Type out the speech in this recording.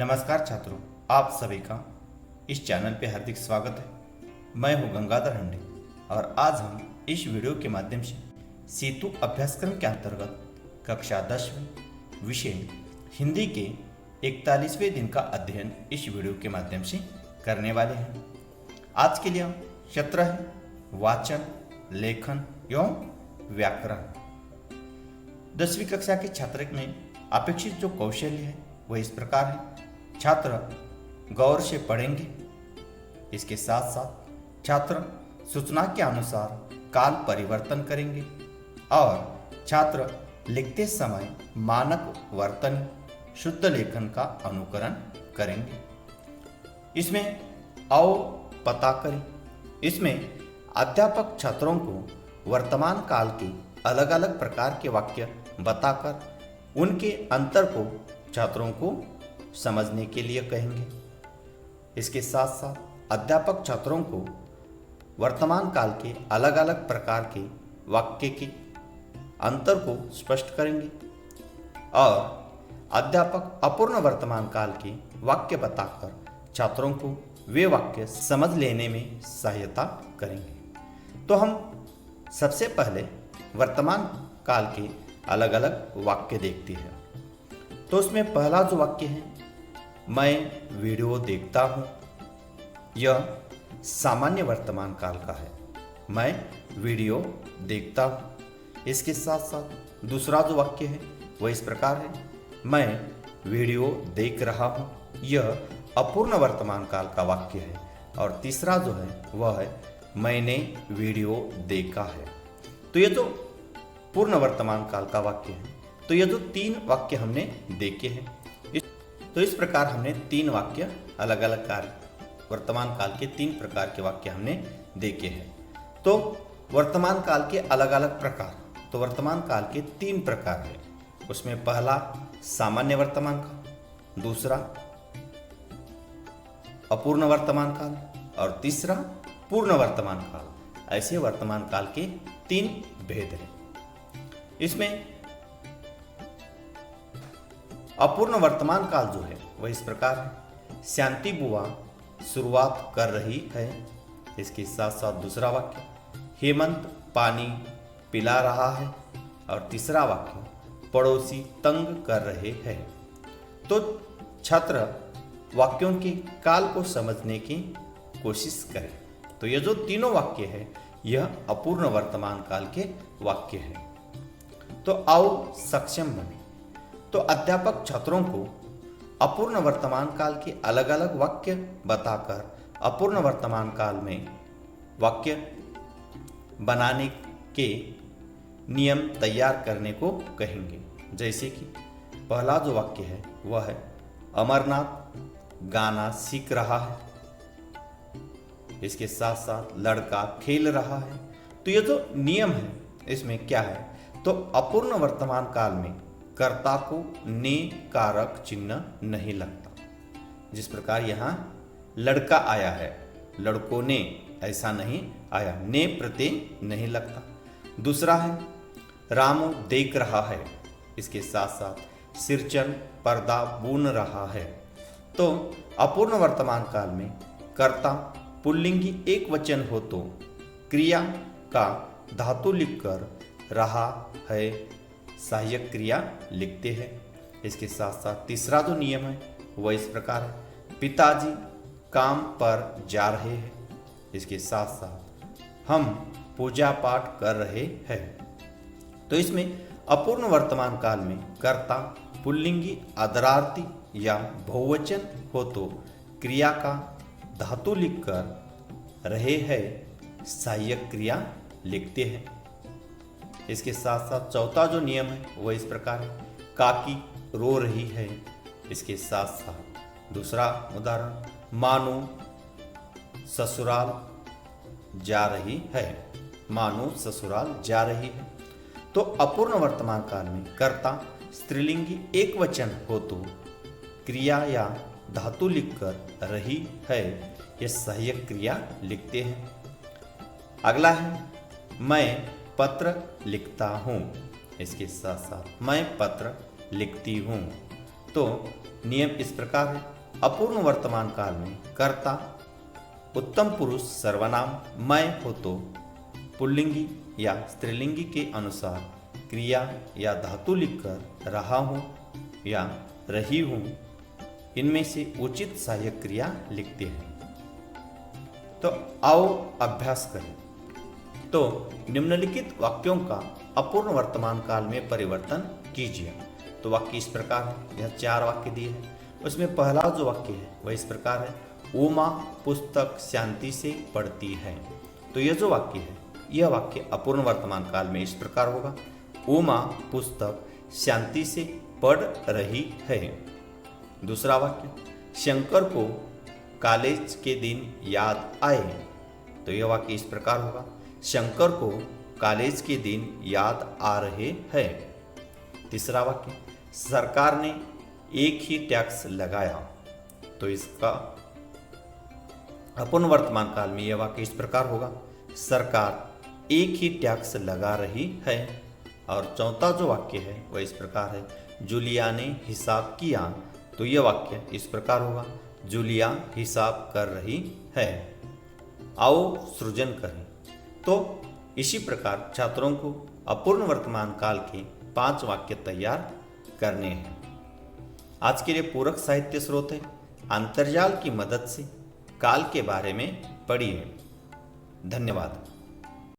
नमस्कार छात्रों, आप सभी का इस चैनल पे हार्दिक स्वागत है। मैं हूं गंगाधर हंडे और आज हम इस वीडियो के माध्यम से सेतु अभ्यासक्रम के अंतर्गत कक्षा 10वीं विषय हिंदी के 41वें दिन का अध्ययन इस वीडियो के माध्यम से करने वाले हैं। आज के लिए सत्र है वाचन, लेखन एवं व्याकरण। 10वीं कक्षा के छात्र में अपेक्षित जो कौशल्य है वह इस प्रकार है। छात्र गौर से पढ़ेंगे, इसके साथ साथ छात्र सूचना के अनुसार काल परिवर्तन करेंगे और छात्र लिखते समय मानक वर्तन शुद्ध लेखन का अनुकरण करेंगे। इसमें आओ पता करें। इसमें अध्यापक छात्रों को वर्तमान काल के अलग अलग प्रकार के वाक्य बताकर उनके अंतर को छात्रों को समझने के लिए कहेंगे। इसके साथ साथ अध्यापक छात्रों को वर्तमान काल के अलग अलग प्रकार के वाक्य के अंतर को स्पष्ट करेंगे और अध्यापक अपूर्ण वर्तमान काल के वाक्य बताकर छात्रों को वे वाक्य समझ लेने में सहायता करेंगे। तो हम सबसे पहले वर्तमान काल के अलग अलग वाक्य देखते हैं। तो उसमें पहला जो वाक्य है, मैं वीडियो देखता हूँ, यह सामान्य वर्तमान काल का है। मैं वीडियो देखता हूँ। इसके साथ साथ दूसरा जो वाक्य है वह इस प्रकार है, मैं वीडियो देख रहा हूँ, यह अपूर्ण वर्तमान काल का वाक्य है। और तीसरा जो है वह है, मैंने वीडियो देखा है। तो ये जो पूर्ण वर्तमान काल का वाक्य है, तो ये जो तीन वाक्य हमने देखे हैं, तो इस प्रकार हमने तीन वाक्य अलग अलग कार्य वर्तमान काल के तीन प्रकार के वाक्य हमने देखे हैं। तो वर्तमान काल के अलग अलग प्रकार, तो वर्तमान काल के तीन प्रकार हैं। उसमें पहला सामान्य वर्तमान काल, दूसरा अपूर्ण वर्तमान काल और तीसरा पूर्ण वर्तमान काल। ऐसे वर्तमान काल के तीन भेद हैं। इसमें अपूर्ण वर्तमान काल जो है वह इस प्रकार है, शांति बुआ शुरुआत कर रही है। इसके साथ साथ दूसरा वाक्य, हेमंत पानी पिला रहा है। और तीसरा वाक्य, पड़ोसी तंग कर रहे हैं। तो छात्र वाक्यों के काल को समझने की कोशिश करें। तो ये जो तीनों वाक्य है यह अपूर्ण वर्तमान काल के वाक्य है। तो आओ सक्षम बने। तो अध्यापक छात्रों को अपूर्ण वर्तमान काल के अलग अलग वाक्य बताकर अपूर्ण वर्तमान काल में वाक्य बनाने के नियम तैयार करने को कहेंगे। जैसे कि पहला जो वाक्य है वह है, अमरनाथ गाना सीख रहा है। इसके साथ साथ लड़का खेल रहा है। तो ये जो नियम है इसमें क्या है, तो अपूर्ण वर्तमान काल में कर्ता को ने कारक चिन्ह नहीं लगता। जिस प्रकार यहाँ लड़का आया है, लड़कों ने ऐसा नहीं आया, ने प्रत्यय नहीं लगता। दूसरा है, रामू देख रहा है। इसके साथ साथ सिरचन पर्दा बुन रहा है। तो अपूर्ण वर्तमान काल में कर्ता पुल्लिंगी एक वचन हो तो क्रिया का धातु लिखकर रहा है सहायक क्रिया लिखते हैं। इसके साथ साथ तीसरा जो नियम है वह इस प्रकार है, पिताजी काम पर जा रहे हैं। इसके साथ साथ हम पूजा पाठ कर रहे हैं। तो इसमें अपूर्ण वर्तमान काल में कर्ता पुल्लिंगी आदरार्थी या बहुवचन हो तो क्रिया का धातु लिखकर रहे हैं सहायक क्रिया लिखते हैं। इसके साथ साथ चौथा जो नियम है वह इस प्रकार है, काकी रो रही है। इसके साथ साथ दूसरा उदाहरण, मानो ससुराल जा रही है। मानो ससुराल जा रही है। तो अपूर्ण वर्तमान काल में कर्ता स्त्रीलिंगी एक वचन हो तो क्रिया या धातु लिखकर रही है यह सहायक क्रिया लिखते हैं। अगला है, मैं पत्र लिखता हूँ। इसके साथ साथ मैं पत्र लिखती हूँ। तो नियम इस प्रकार है। अपूर्ण वर्तमान काल में कर्ता उत्तम पुरुष सर्वनाम मैं हो तो पुल्लिंगी या स्त्रीलिंगी के अनुसार क्रिया या धातु लिखकर रहा हूँ या रही हूँ इनमें से उचित सहायक क्रिया लिखते हैं। तो आओ अभ्यास करें। तो निम्नलिखित वाक्यों का अपूर्ण वर्तमान काल में परिवर्तन कीजिए। तो वाक्य इस प्रकार है, यह 4 वाक्य दिए हैं। उसमें पहला जो वाक्य है वह इस प्रकार है, उमा पुस्तक शांति से पढ़ती है। तो यह जो वाक्य है यह वाक्य अपूर्ण वर्तमान काल में इस प्रकार होगा, उमा पुस्तक शांति से पढ़ रही है। दूसरा वाक्य, शंकर को कॉलेज के दिन याद आए। तो यह वाक्य इस प्रकार होगा, शंकर को कॉलेज के दिन याद आ रहे हैं। तीसरा वाक्य, सरकार ने एक ही टैक्स लगाया। तो इसका अपूर्ण वर्तमान काल में यह वाक्य इस प्रकार होगा, सरकार एक ही टैक्स लगा रही है। और चौथा जो वाक्य है वह इस प्रकार है, जूलिया ने हिसाब किया। तो यह वाक्य इस प्रकार होगा, जूलिया हिसाब कर रही है। आओ सृजन करें। तो इसी प्रकार छात्रों को अपूर्ण वर्तमान काल के 5 वाक्य तैयार करने हैं। आज के लिए पूरक साहित्य स्रोत है, अंतर्जाल की मदद से काल के बारे में पढ़िए। धन्यवाद।